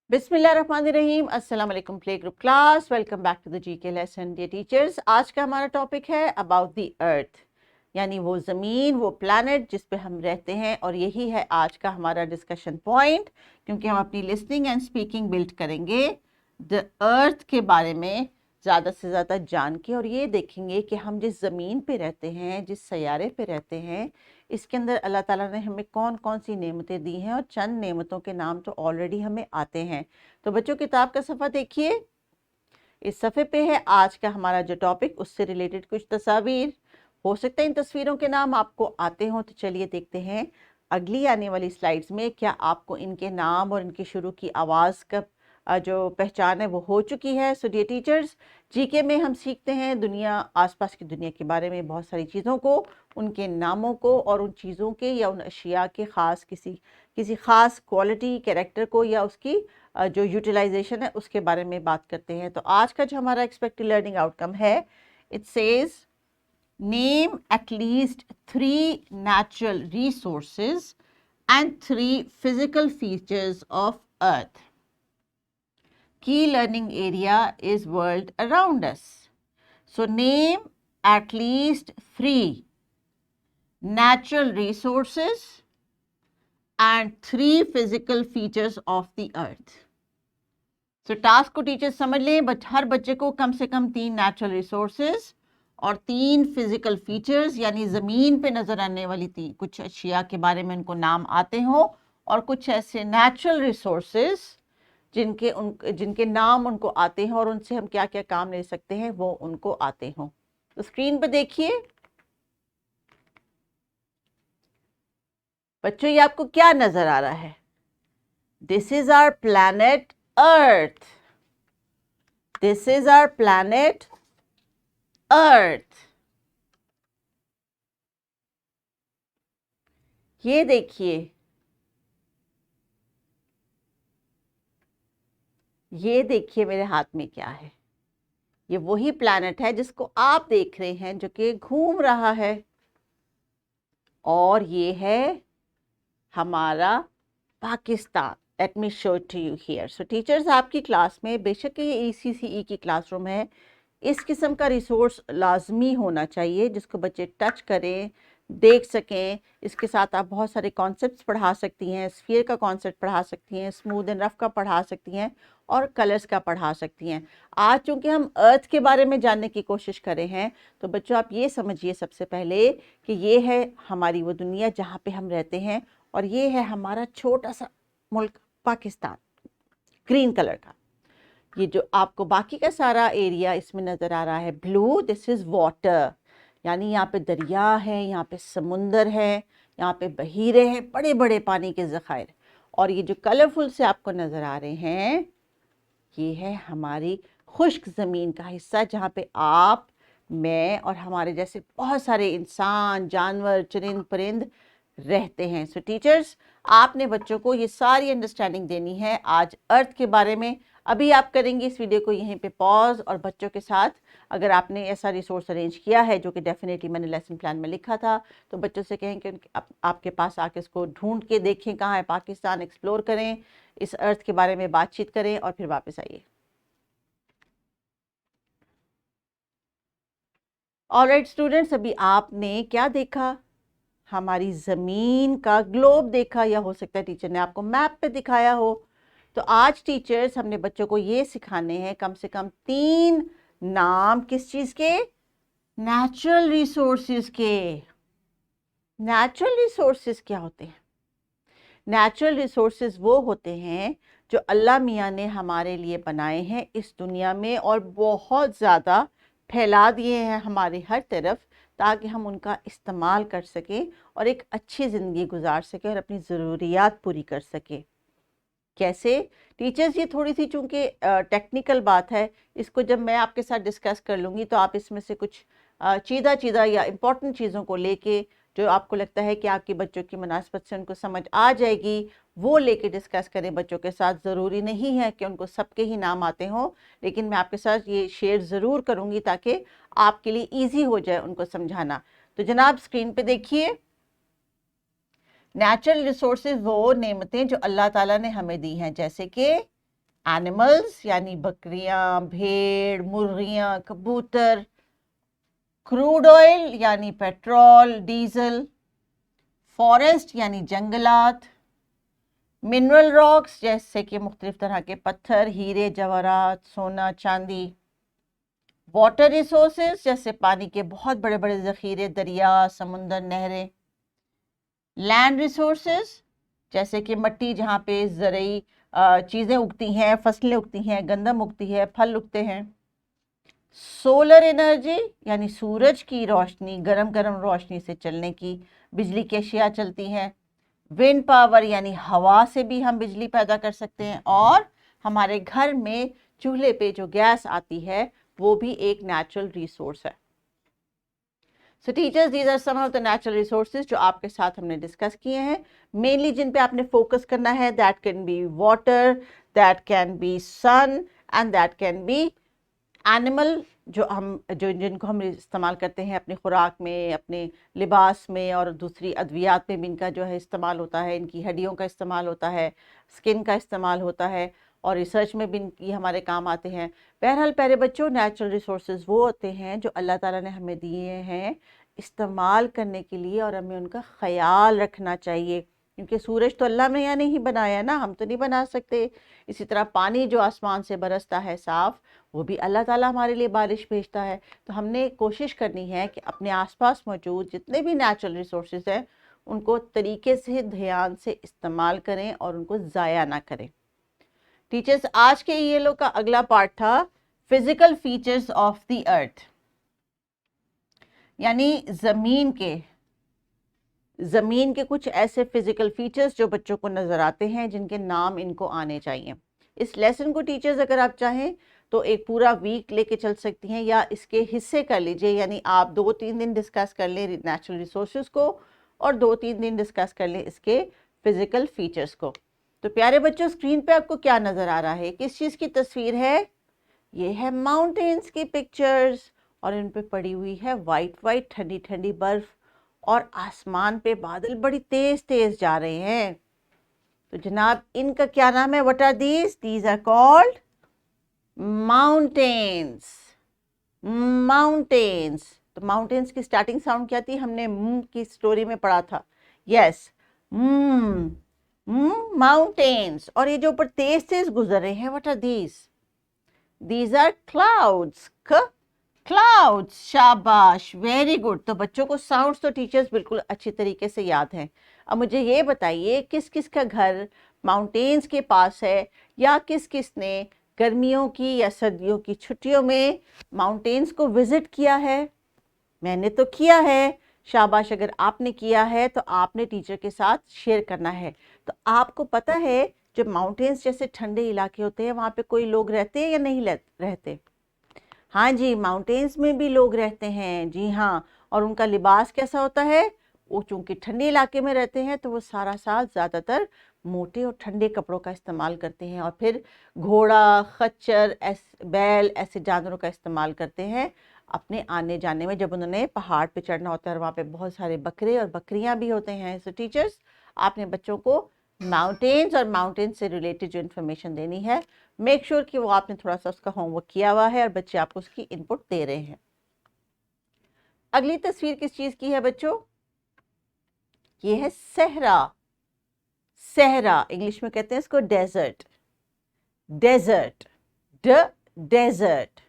बिस्मिल्लाहिर्रहमानिर्रहीम। अस्सलाम वालेकुम play group class, welcome back to the GK lesson dear teachers. आज का हमारा टॉपिक है अबाउट द अर्थ, यानी वो ज़मीन, वो प्लैनेट जिस पे हम रहते हैं, और यही है आज का हमारा डिस्कशन पॉइंट, क्योंकि हम अपनी लिसनिंग एंड स्पीकिंग बिल्ड करेंगे द अर्थ के बारे में ज़्यादा से ज़्यादा जान के, और ये देखेंगे कि हम जिस ज़मीन पे रहते हैं, जिस सैयारे पे रहते हैं, इसके अंदर अल्लाह ताला ने हमें कौन कौन सी नेमतें दी हैं, और चंद नेमतों के नाम तो ऑलरेडी हमें आते हैं। तो बच्चों किताब का सफ़ा देखिए, इस सफ़े पे है आज का हमारा जो टॉपिक, उससे रिलेटेड कुछ तस्वीर। हो सकता है इन तस्वीरों के नाम आपको आते हों, तो चलिए देखते हैं अगली आने वाली स्लाइड्स में क्या आपको इनके नाम और इनकी शुरू की आवाज़ का जो पहचान है वो हो चुकी है। सो डियर टीचर्स, जीके में हम सीखते हैं दुनिया, आसपास की दुनिया के बारे में बहुत सारी चीज़ों को, उनके नामों को, और उन चीज़ों के या उन अशिया के ख़ास किसी ख़ास क्वालिटी, कैरेक्टर को, या उसकी जो यूटिलाइजेशन है उसके बारे में बात करते हैं। तो आज का जो हमारा एक्सपेक्टेड लर्निंग आउटकम है, it says name at least 3 natural resources and 3 physical features of earth. Key learning area is world around us. So name at least 3 natural resources and 3 physical features of the earth. So task को teachers समझ लें, but हर बच्चे को कम से कम 3 natural resources और 3 physical features, यानी ज़मीन पे नज़र आने वाली कुछ अशिया के बारे में उनको नाम आते हों, और कुछ ऐसे नेचुरल रिसोर्सेज जिनके नाम उनको आते हैं और उनसे हम क्या क्या काम ले सकते हैं वो उनको आते हों। तो स्क्रीन पर देखिए बच्चों, ये आपको क्या नज़र आ रहा है? This is our planet Earth. This is our planet Earth. ये देखिए, मेरे हाथ में क्या है? ये वही प्लैनेट है जिसको आप देख रहे हैं, जो कि घूम रहा है, और ये है हमारा Pakistan. Let me show to you here. So teachers, आपकी क्लास में बेशक ये ECCE की क्लासरूम है, इस किस्म का रिसोर्स लाजमी होना चाहिए जिसको बच्चे टच करें, देख सकें। इसके साथ आप बहुत सारे कॉन्सेप्ट्स पढ़ा सकती हैं, स्फीयर का कॉन्सेप्ट पढ़ा सकती हैं, स्मूथ एंड रफ का पढ़ा सकती हैं, और कलर्स का पढ़ा सकती हैं। आज चूँकि हम अर्थ के बारे में जानने की कोशिश कर रहे हैं, तो बच्चों आप ये समझिए सबसे पहले कि ये है हमारी वो दुनिया जहाँ पे हम रहते हैं, और ये है हमारा छोटा सा मुल्क पाकिस्तान, ग्रीन कलर का। ये जो आपको बाकी का सारा एरिया इसमें नज़र आ रहा है ब्लू, दिस इज़ वाटर, यानी यहाँ पे दरिया है, यहाँ पे समुंदर है, यहाँ पे बहीरे हैं, बड़े बड़े पानी के ज़खायर। और ये जो कलरफुल से आपको नज़र आ रहे हैं, ये है हमारी खुश्क ज़मीन का हिस्सा, जहाँ पे आप, मैं और हमारे जैसे बहुत सारे इंसान, जानवर, चरिंद परिंद रहते हैं। सो टीचर्स, आपने बच्चों को ये सारी अंडरस्टैंडिंग देनी है आज अर्थ के बारे में। अभी आप करेंगे इस वीडियो को यहीं पे पॉज, और बच्चों के साथ अगर आपने ऐसा रिसोर्स अरेंज किया है, जो कि डेफिनेटली मैंने लेसन प्लान में लिखा था, तो बच्चों से कहें कि आपके पास आके इसको ढूंढ के देखें कहाँ है पाकिस्तान, एक्सप्लोर करें, इस अर्थ के बारे में बातचीत करें, और फिर वापस आइए। ऑलराइट स्टूडेंट्स, अभी आपने क्या देखा? हमारी ज़मीन का ग्लोब देखा, या हो सकता है टीचर ने आपको मैप पे दिखाया हो। तो आज टीचर्स हमने बच्चों को ये सिखाने हैं कम से कम 3 नाम, किस चीज़ के? नेचुरल रिसोर्सेज के। नेचुरल रिसोर्सेज क्या होते हैं? नेचुरल रिसोर्सेज वो होते हैं जो अल्लाह मियाँ ने हमारे लिए बनाए हैं इस दुनिया में, और बहुत ज़्यादा फैला दिए हैं हमारी हर तरफ, ताकि हम उनका इस्तेमाल कर सकें और एक अच्छी ज़िंदगी गुजार सकें और अपनी ज़रूरियात पूरी कर सकें। कैसे टीचर्स? ये थोड़ी सी चूँकि टेक्निकल बात है, इसको जब मैं आपके साथ डिस्कस कर लूँगी तो आप इसमें से कुछ चीज़ा या इम्पॉर्टेंट चीज़ों को लेके, जो आपको लगता है कि आपके बच्चों की मुनासबत से उनको समझ आ जाएगी, वो लेके डिस्कस करें बच्चों के साथ। ज़रूरी नहीं है कि उनको सबके ही नाम आते हों, लेकिन मैं आपके साथ ये शेयर ज़रूर करूँगी ताकि आपके लिए ईजी हो जाए उनको समझाना। तो जनाब स्क्रीन पे देखिए, नेचुरल रिसोर्सेज वो नेमतें जो अल्लाह ताला ने हमें दी हैं, जैसे कि एनिमल्स यानी बकरियां, भेड़, मुर्गियां, कबूतर, क्रूड ऑयल यानी पेट्रोल, डीजल, फॉरेस्ट यानी जंगलात, मिनरल रॉक्स जैसे कि मुख्तलिफ तरह के पत्थर, हीरे जवाहरात, सोना, चांदी, वाटर रिसोर्सेज जैसे पानी के बहुत बड़े बड़े जखीरे, दरिया, समुंदर, नहरें, लैंड रिसोर्सेज जैसे कि मिट्टी जहाँ पे ज़रूरी चीज़ें उगती हैं, फसलें उगती हैं, गंदम उगती है, फल उगते हैं, सोलर एनर्जी यानी सूरज की रोशनी, गरम गरम रोशनी से चलने की, बिजली की अशिया चलती हैं, विंड पावर यानी हवा से भी हम बिजली पैदा कर सकते हैं, और हमारे घर में चूल्हे पे जो गैस आती है वो भी एक नेचुरल रिसोर्स है। So teachers, these are some of the natural resources जो आपके साथ हमने डिस्कस किए हैं। मेनली जिन पे आपने फोकस करना है, that can be water, that can be sun, and that can be animal जो जिनको हम इस्तेमाल करते हैं अपनी खुराक में, अपने लिबास में, और दूसरी अद्वियात में भी इनका जो है इस्तेमाल होता है, इनकी हड्डियों का इस्तेमाल होता है, स्किन का इस्तेमाल होता है, और रिसर्च में भी इनकी हमारे काम आते हैं। बहरहाल प्यारे बच्चों, नेचुरल रिसोर्सेज वो होते हैं जो अल्लाह ताला ने हमें दिए हैं इस्तेमाल करने के लिए, और हमें उनका ख्याल रखना चाहिए, क्योंकि सूरज तो अल्लाह ने यहाँ नहीं बनाया ना, हम तो नहीं बना सकते। इसी तरह पानी जो आसमान से बरसता है साफ, वो भी अल्लाह ताला हमारे लिए बारिश भेजता है। तो हमने कोशिश करनी है कि अपने आसपास मौजूद जितने भी नेचुरल रिसोर्सेज हैं उनको तरीके से, ध्यान से इस्तेमाल करें और उनको ज़ाया ना करें। टीचर्स, आज के ये लोग का अगला पार्ट था physical features of the earth, यानी ज़मीन के कुछ ऐसे फिजिकल फीचर्स जो बच्चों को नज़र आते हैं, जिनके नाम इनको आने चाहिए। इस लेसन को टीचर्स अगर आप चाहें तो एक पूरा वीक लेके चल सकती हैं, या इसके हिस्से कर लीजिए, यानी आप 2-3 दिन डिस्कस कर लें नेचुरल रिसोर्सेज को, और 2-3 दिन डिस्कस कर लें इसके फिजिकल फीचर्स को। तो प्यारे बच्चों, स्क्रीन पे आपको क्या नज़र आ रहा है? किस चीज़ की तस्वीर है? ये है माउंटेन्स की पिक्चर्स, और इन पे पड़ी हुई है वाइट वाइट ठंडी ठंडी बर्फ, और आसमान पे बादल बड़ी तेज तेज जा रहे हैं। तो जनाब, इनका क्या नाम है? What are these? These are called mountains. Mountains. तो माउंटेन्स की स्टार्टिंग साउंड क्या थी? हमने की स्टोरी में पढ़ा था। Yes, mountains. और ये जो ऊपर तेज तेज गुजर रहे हैं, what are these? These are clouds. Clouds, शाबाश, वेरी गुड। तो बच्चों को साउंड्स तो टीचर्स बिल्कुल अच्छी तरीके से याद हैं। अब मुझे ये बताइए, किस किस का घर माउंटेन्स के पास है, या किस किस ने गर्मियों की या सर्दियों की छुट्टियों में माउंटेन्स को विजिट किया है? मैंने तो किया है, शाबाश। अगर आपने किया है तो आपने टीचर के साथ शेयर करना है। तो आपको पता है, जो माउंटेन्स जैसे ठंडे इलाके होते हैं, वहाँ पे कोई लोग रहते हैं या नहीं रहते? हाँ जी, माउंटेन्स में भी लोग रहते हैं, जी हाँ। और उनका लिबास कैसा होता है? वो चूंकि ठंडे इलाके में रहते हैं तो वो सारा साल ज़्यादातर मोटे और ठंडे कपड़ों का इस्तेमाल करते हैं, और फिर घोड़ा, खच्चर, बैल ऐसे जानवरों का इस्तेमाल करते हैं अपने आने जाने में, जब उन्होंने पहाड़ पे चढ़ना होता है, और वहाँ पे बहुत सारे बकरे और बकरियाँ भी होते हैं। सो टीचर्स, आपने बच्चों को माउंटेन्स और माउंटेन्स से रिलेटेड जो इन्फॉर्मेशन देनी है, मेक श्योर कि वो आपने थोड़ा सा उसका होमवर्क किया हुआ है और बच्चे आपको उसकी इनपुट दे रहे हैं। अगली तस्वीर किस चीज़ की है बच्चों? ये है सहरा। सहरा, इंग्लिश में कहते हैं इसको डेजर्ट। Desert, desert.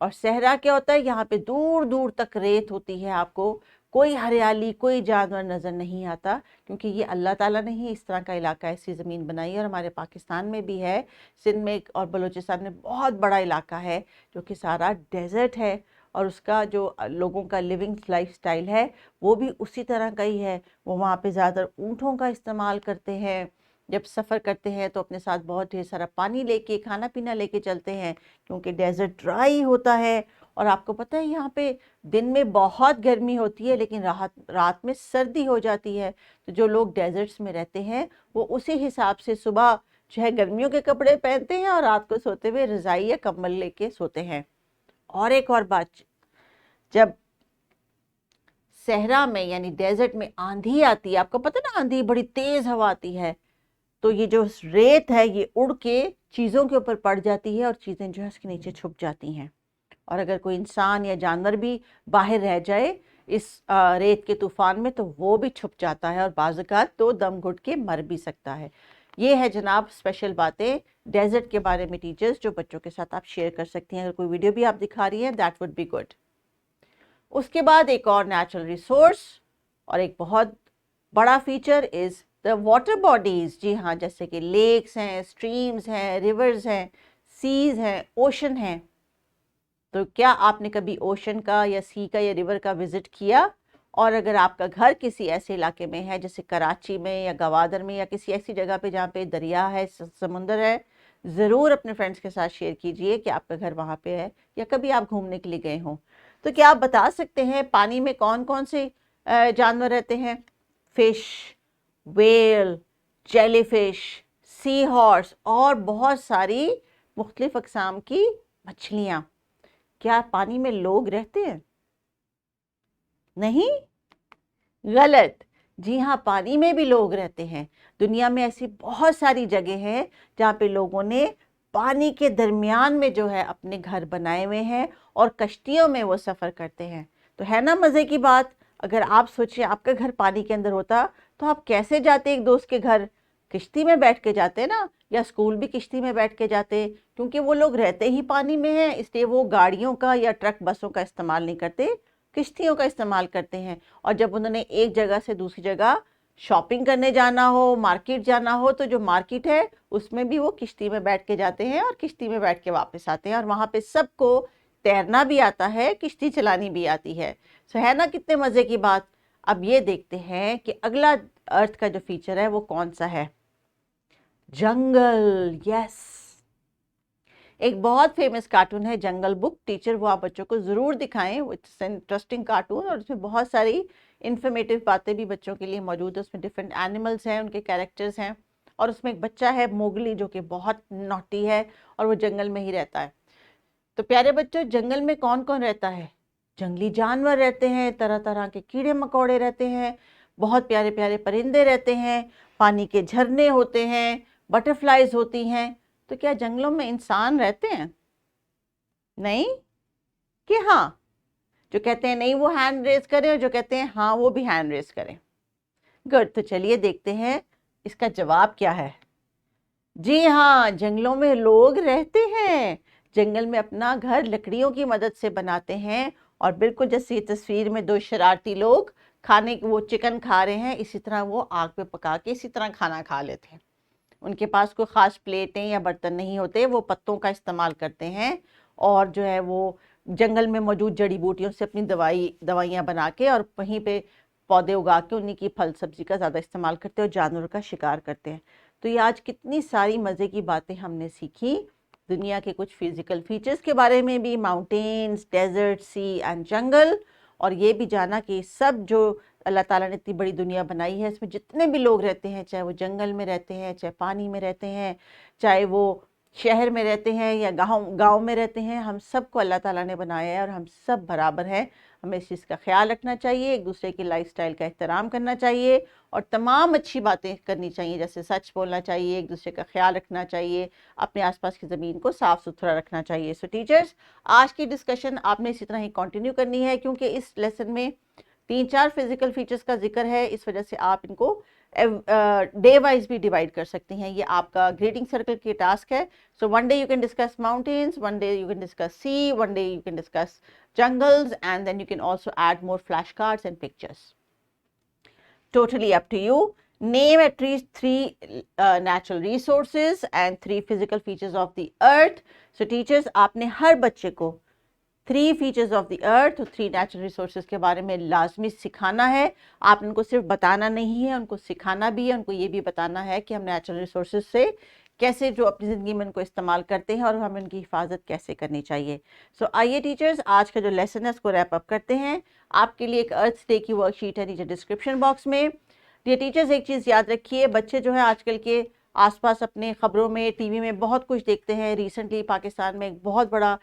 और सहरा क्या होता है? यहाँ पे दूर दूर तक रेत होती है, आपको कोई हरियाली, कोई जानवर नज़र नहीं आता, क्योंकि ये अल्लाह ताला ने ही इस तरह का इलाका, ऐसी ज़मीन बनाई है। और हमारे पाकिस्तान में भी है, सिंध में और बलूचिस्तान में बहुत बड़ा इलाका है जो कि सारा डेजर्ट है, और उसका जो लोगों का लिविंग लाइफ स्टाइल है वो भी उसी तरह का ही है। वो वहाँ पे ज़्यादातर ऊँटों का इस्तेमाल करते हैं, जब सफ़र करते हैं तो अपने साथ बहुत ढेर सारा पानी लेके, खाना पीना लेके चलते हैं, क्योंकि डेजर्ट ड्राई होता है। और आपको पता है, यहाँ पे दिन में बहुत गर्मी होती है, लेकिन रात में सर्दी हो जाती है। तो जो लोग डेजर्ट्स में रहते हैं वो उसी हिसाब से सुबह जो है गर्मियों के कपड़े पहनते हैं, और रात को सोते हुए रज़ाई या कंबल लेके सोते हैं। और एक और बात, जब सहरा में यानी डेजर्ट में आंधी आती है, आपको पता है ना, आंधी बड़ी तेज हवा आती है, तो ये जो रेत है ये उड़ के चीज़ों के ऊपर पड़ जाती है और चीज़ें जो है उसके नीचे छुप जाती हैं। और अगर कोई इंसान या जानवर भी बाहर रह जाए इस रेत के तूफान में तो वो भी छुप जाता है और बाज़ औक़ात तो दम घुट के मर भी सकता है। ये है जनाब स्पेशल बातें डेजर्ट के बारे में टीचर्स, जो बच्चों के साथ आप शेयर कर सकती हैं। अगर कोई वीडियो भी आप दिखा रही हैं दैट वुड बी गुड। उसके बाद एक और नेचुरल रिसोर्स और एक बहुत बड़ा feature is the water bodies. जी हाँ, जैसे कि लेक्स हैं, स्ट्रीम्स हैं, रिवर्स हैं, सीज़ हैं, ओशन हैं। तो क्या आपने कभी ओशन का या सी का या रिवर का विज़िट किया? और अगर आपका घर किसी ऐसे इलाके में है जैसे कराची में या गवादर में या किसी ऐसी जगह पे जहाँ पे दरिया है, समुंदर है, ज़रूर अपने फ्रेंड्स के साथ शेयर कीजिए कि आपका घर वहाँ पे है या कभी आप घूमने के लिए गए हों। तो क्या आप बता सकते हैं पानी में कौन कौन से जानवर रहते हैं? Fish, well, jellyfish, sea horse और बहुत सारी मुख्तलिफ अक़साम की मछलियाँ। क्या पानी में लोग रहते हैं? नहीं, गलत। जी हाँ, पानी में भी लोग रहते हैं। दुनिया में ऐसी बहुत सारी जगह हैं जहाँ पे लोगों ने पानी के दरमियान में जो है अपने घर बनाए हुए हैं और कश्तियों में वो सफ़र करते हैं। तो है ना मज़े की बात। अगर आप सोचिए आपका घर पानी के अंदर होता तो आप कैसे जाते एक दोस्त के घर? किश्ती में बैठ के जाते ना, या स्कूल भी किश्ती में बैठ के जाते, क्योंकि वो लोग रहते ही पानी में हैं, इसलिए वो गाड़ियों का या ट्रक बसों का इस्तेमाल नहीं करते, किश्तियों का इस्तेमाल करते हैं। और जब उन्होंने एक जगह से दूसरी जगह शॉपिंग करने जाना हो, मार्केट जाना हो, तो जो मार्केट है उसमें भी वो किश्ती में बैठ के जाते हैं और किश्ती में बैठ के वापस आते हैं। और वहाँ पे सबको तैरना भी आता है, किश्ती चलानी भी आती है। सो है ना कितने मज़े की बात। अब ये देखते हैं कि अगला अर्थ का जो फीचर है वो कौन सा है? जंगल। यस, एक बहुत फेमस कार्टून है जंगल बुक। टीचर वो आप बच्चों को ज़रूर दिखाएं, इट्स इंटरेस्टिंग कार्टून और उसमें बहुत सारी इन्फॉर्मेटिव बातें भी बच्चों के लिए मौजूद है। उसमें डिफरेंट एनिमल्स हैं, उनके कैरेक्टर्स हैं और उसमें एक बच्चा है मोगली जो कि बहुत नॉटी है और वो जंगल में ही रहता है। तो प्यारे बच्चों, जंगल में कौन कौन रहता है? जंगली जानवर रहते हैं, तरह तरह के कीड़े मकोड़े रहते हैं, बहुत प्यारे प्यारे परिंदे रहते हैं, पानी के झरने होते हैं, बटरफ्लाइज होती हैं। तो क्या जंगलों में इंसान रहते हैं? नहीं कि हाँ? जो कहते हैं नहीं वो हैंड रेज करें और जो कहते हैं हाँ वो भी हैंड रेज करें। गुड। तो चलिए देखते हैं इसका जवाब क्या है। जी हाँ, जंगलों में लोग रहते हैं। जंगल में अपना घर लकड़ियों की मदद से बनाते हैं और बिल्कुल जैसे ये तस्वीर में दो शरारती लोग खाने वो चिकन खा रहे हैं, इसी तरह वो आग पे पका के इसी तरह खाना खा लेते हैं। उनके पास कोई ख़ास प्लेटें या बर्तन नहीं होते, वो पत्तों का इस्तेमाल करते हैं और जो है वो जंगल में मौजूद जड़ी बूटियों से अपनी दवाइयाँ बना के और वहीं पे पौधे उगा के उन्हीं की फल सब्जी का ज़्यादा इस्तेमाल करते हैं और जानवरों का शिकार करते हैं। तो ये आज कितनी सारी मज़े की बातें हमने सीखी दुनिया के कुछ फिज़िकल फीचर्स के बारे में भी, माउंटेन्स, डेजर्ट, सी एंड जंगल, और ये भी जाना कि सब जो अल्लाह ताला ने इतनी बड़ी दुनिया बनाई है इसमें जितने भी लोग रहते हैं, चाहे वो जंगल में रहते हैं, चाहे पानी में रहते हैं, चाहे वो शहर में रहते हैं या गांव में रहते हैं, हम सबको अल्लाह ताला ने बनाया है और हम सब बराबर हैं। हमें इस चीज़ का ख्याल रखना चाहिए, एक दूसरे की लाइफस्टाइल का एहतराम करना चाहिए और तमाम अच्छी बातें करनी चाहिए, जैसे सच बोलना चाहिए, एक दूसरे का ख्याल रखना चाहिए, अपने आसपास की ज़मीन को साफ़ सुथरा रखना चाहिए। सो टीचर्स, आज की डिस्कशन आपने इसी तरह ही कंटिन्यू करनी है क्योंकि इस लेसन में 3-4 फिजिकल फीचर्स का जिक्र है, इस वजह से आप इनको डे वाइज भी डिवाइड कर सकती हैं। ये आपका ग्रेडिंग सर्कल की टास्क है। So one day you can discuss mountains, one day you can discuss sea, one day you can discuss jungles, and then you can also add more flashcards and pictures. Totally up to you. Name at least 3 natural resources and 3 physical features of the earth. So teachers, आपने हर बच्चे को 3 features of the earth और 3 natural resources के बारे में लाजमी सिखाना है। आप उनको सिर्फ बताना नहीं है, उनको सिखाना भी है, उनको ये भी बताना है कि हम natural resources से कैसे जो अपनी ज़िंदगी में उनको इस्तेमाल करते हैं और हमें उनकी हिफाजत कैसे करनी चाहिए। सो आइए टीचर्स, आज का जो लेसन है उसको रैप अप करते हैं। आपके लिए एक अर्थ डे की वर्कशीट है नीचे डिस्क्रिप्शन बॉक्स में। डियर टीचर्स, एक चीज़ याद रखिए, बच्चे जो है आजकल के आसपास अपने ख़बरों में, टीवी में बहुत कुछ देखते हैं। रिसेंटली पाकिस्तान में एक बहुत बड़ा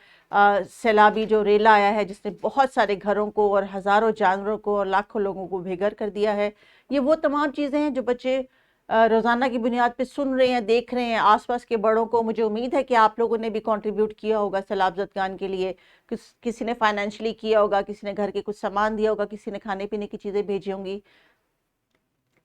सैलाबी जो रेला आया है जिसने बहुत सारे घरों को और हज़ारों जानवरों को और लाखों लोगों को बेघर कर दिया है। ये वो तमाम चीज़ें हैं जो बच्चे रोज़ाना की बुनियाद पे सुन रहे हैं, देख रहे हैं आसपास के बड़ों को, मुझे उम्मीद है कि आप लोगों ने भी कंट्रीब्यूट किया होगा सैलाब ज़दगान के लिए। किसी ने फाइनेंशियली किया होगा, किसी ने घर के कुछ सामान दिया होगा, किसी ने खाने पीने की चीज़ें भेजी होंगी।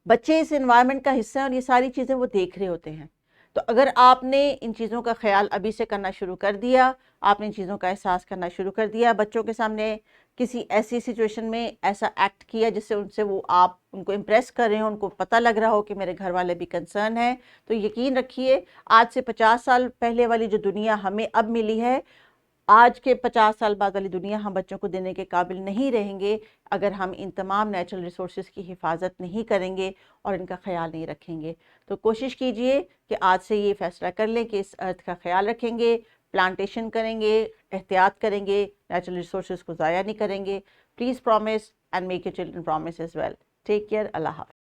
बच्चे इस एनवायरनमेंट का हिस्सा हैं और ये सारी चीज़ें वो देख रहे होते हैं। तो अगर आपने इन चीज़ों का ख्याल अभी से करना शुरू कर दिया, आपने इन चीज़ों का एहसास करना शुरू कर दिया, बच्चों के सामने किसी ऐसी सिचुएशन में ऐसा एक्ट किया जिससे उनसे वो आप उनको इम्प्रेस कर रहे हो, उनको पता लग रहा हो कि मेरे घर वाले भी कंसर्न हैं, तो यकीन रखिए आज से 50 साल पहले वाली जो दुनिया हमें अब मिली है, आज के 50 साल बाद वाली दुनिया हम बच्चों को देने के काबिल नहीं रहेंगे अगर हम इन तमाम नेचुरल रिसोर्सेज की हिफाजत नहीं करेंगे और इनका ख्याल नहीं रखेंगे। तो कोशिश कीजिए कि आज से ये फैसला कर लें कि इस अर्थ का ख्याल रखेंगे, प्लांटेशन करेंगे, एहतियात करेंगे, नेचुरल रिसोर्सेज को ज़ाया नहीं करेंगे। Please promise and make your children promise as well. Take care. अल्लाह हाफ़िज़।